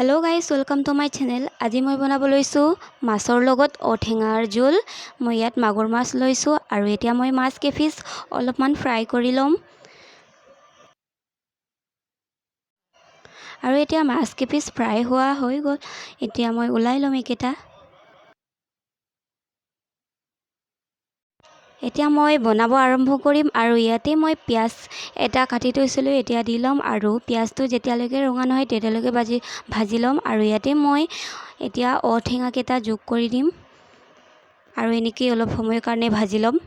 Hello guys, welcome to my channel. आज मैं बनाब लैसो माछर लगत औटेঙार जोल। मैं इयात मागुर माछ लैसो आरु एतिया मैं माछ केफिस अलपमान फ्राई करि लम। आरु एतिया माछ केफिस फ्राई हुआ হৈ गल। एतिया मैं उलाई लम एकेटा। एतिया मैं बनाब आरम्भ करिम आरु इयाते मैं पियाज एटा काटि थैसिलो एतिया दि लम आरु पियाजटो जेतियाলৈকে रঙा নহয় तेतियाলৈকে भाजी लम आरु इयाते मैं एतिया औटेঙा केटा जोग करि दिम आरु एनेके अलप समय कारणे भाजी लम।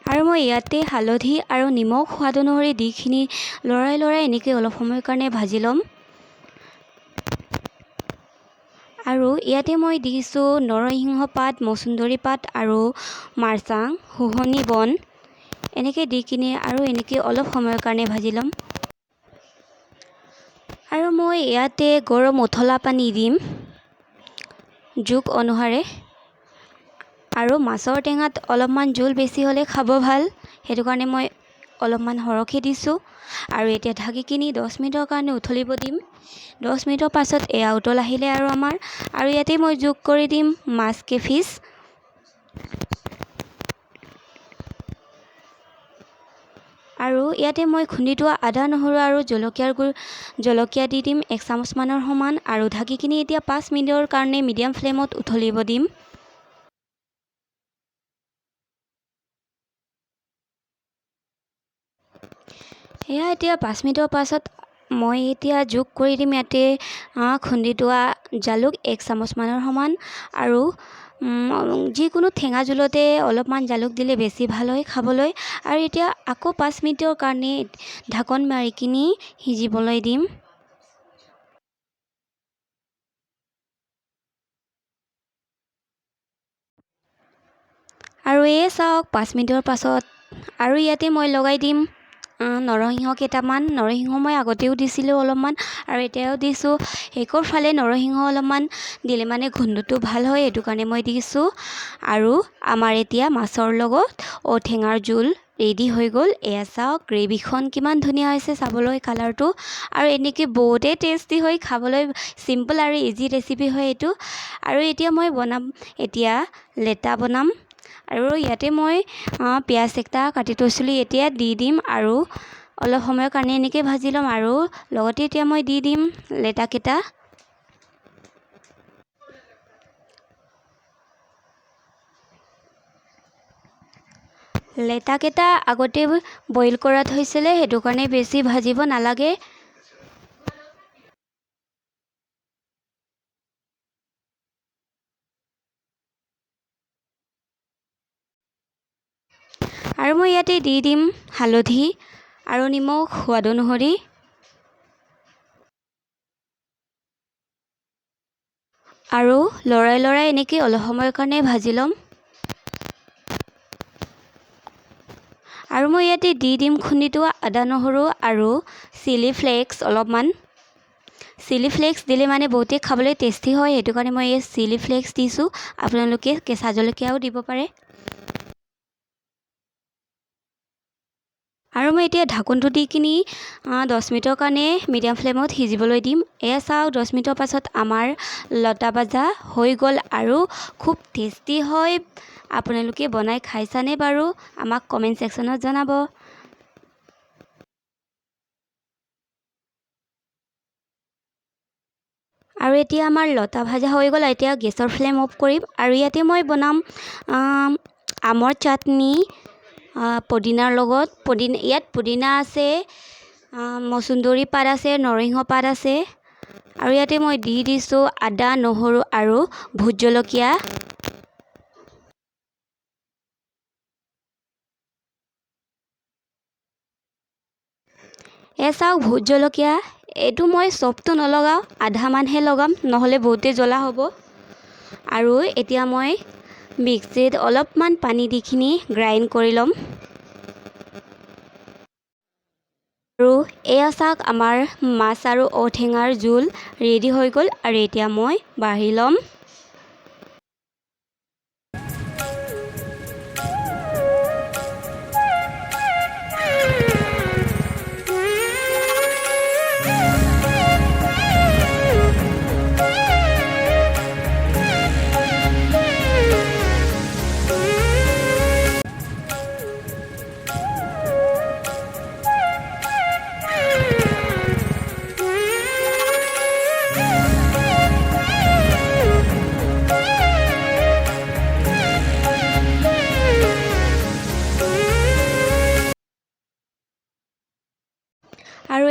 आरु मैं इयाते हालधि आरु निमख स्वाद अनुसरि दिखिनि लৰাই एनेके अलप समय कारणे भाजी लम। आरु इयाते मैं दिसो नरसिंह पात, मसुन्दरी पात आरु मारचां हुहनि बन एनेके दिकिनि आरु एनेके अलप समय कारणे भाजी लम। आरु मैं इयाते गरम उठला पानी दिम जुग अनुसारे। आरु माछर टेঙাত अलपमान जोल बेसि हले खाब भाल, हेतु कारणे मैं अलपमान हरखे दिसो। आरु एतिया ढाकी किनि 10 मिनिटर कारणे उथलिब दिम। 10 मिनिटर पाছত एया उतल आहिले आरु आमार आरु इयाते मैं जोग करि दिम माछ केफिस। आरु इयाते मैं खुन्दी थोৱা आदा নহৰু आरु जलकिया दि दिम 1 चामच माনৰ समान आरु ढाकी किनि एतिया 5 मिनिटर कारणे मिडियाम फ्लेमत उथलिब दिम। एया एतिया 5 मिनिटर पाছত मैं एतिया जोग करि दिम याते खुन्दी थोৱা जालुक 1 चामच माনৰ समान आरु जिकोनो टेঙা জোলতে অলপমান জালুক दिले बेसि ভাল হয় खाবলৈ। आरु एतिया आको 5 मिनिटर कारणे ढाकन मारि किनि सिजिবলৈ दिम। आरु ए चाওক 5 मिनिटर पाছত आरु इयाते मैं लगाइ दिम नरसिंह केटामान। नरसिंह मैं आगतेও दिसिलो अलपमान आरु एतियाও दिसो। हेकर फाले नरसिंह अलपमान दिले माने गोন্ধটো ভাল হয়, एतु कारणे मैं दिसो। आरु आमार एतिया माछर लगत औटेঙार जोल रेडी হৈ गल। एया चाওক ग्रेভিখন किमान धुनिया হৈছে चाবলৈ कालारটো आरु एनेके बहुते टेस्टी হয় खाবলৈ। सिम्पल आरु इजी रेसिपि হয় एतु। आरु एतिया मैं बनाम एतिया लेटा बनाम आरु इयाते मैं पियाज एकटा काटि थैसिलो एतिया दि दिम आरु अलप समय कारणे एनेके भाजी लम आरु लगते एतिया मैं दि दिम लेटा केटा। लेटा केटा आगते बइल কৰা থৈছিলে, हेतु कारणे बेसि भाजिब नालागे। आरु मैं इयाते दि दिम हालधि आरु निमख स्वाद अनुसरि आरु लৰাই एनेके अलप समय कारणे भाजी लम। आरु मैं इयाते दि दिम खुन्दी थोৱা आदा নহৰু आरु चिली फ्लेक्स अलपमान। चिली फ्लेक्स दिले माने बहुते खाবলৈ टेस्टी হয়, हेतु कारणे मैं ये चिली फ्लेक्स दिसो। आपनालोके केঁচা जलकियाও দিব পাৰে। आरु मैं एतिया ढाकनটো दि किनि 10 मिनिटर कारणे मिडियाम फ्लेमत सिजिবলৈ दिम। एया चाওক 10 मिनिटर पाছত आमार लता भाजा হৈ गल आरु खूब टेस्टी হয়। आपनालोके बनाই खाइছানে बारु आमाक कमेन्ट सेक्शনত जनाब। आरु एतिया आमार लता भाजा হৈ गल। एतिया गेसर फ्लेम अफ करिम आरु इयाते मैं बनाम आমৰ चाटनी पुदिनार लगत। इयात पुदिना आछे, मसुन्दरी पात आछे, नरसिंह पात आछे आरु इयाते मैं दि दिसो आदा নহৰু आरु भोट जलकिया। ए चाওক भोट जलकिया एटु मैं सबটো नलगाও, आधा मानहे लगाम নহলে बहुते জ্বলা হ'ব। आरु एतिया मैं मिक्सित अलपमान पानी दिखिनि ग्राइन्ड करि लम। आरु एया चाওক आमार माछ आरु औटेঙাৰ जोल रेडी হৈ गल आरु एतिया मैं बाঢ়ি लम।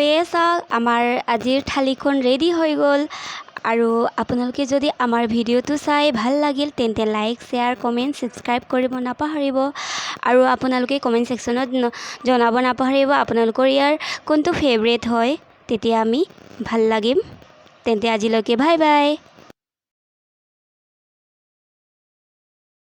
এয়ে চাওক আমাৰ আজিৰ থালিখন ৰেডি হৈ গ'ল। আৰু আপোনালোকে যদি আমাৰ ভিডিঅ'টো চাই ভাল লাগিল তেন্তে লাইক শ্বেয়াৰ কমেণ্ট ছাবস্ক্ৰাইব কৰিব নাপাহৰিব। আৰু আপোনালোকে কমেণ্ট ছেকশ্যনত জনাব নাপাহৰিব আপোনালোকৰ ইয়াৰ কোনটো ফেভৰেট হয়, তেতিয়া আমি ভাল লাগিম। তেন্তে আজিলৈকে বাই বাই।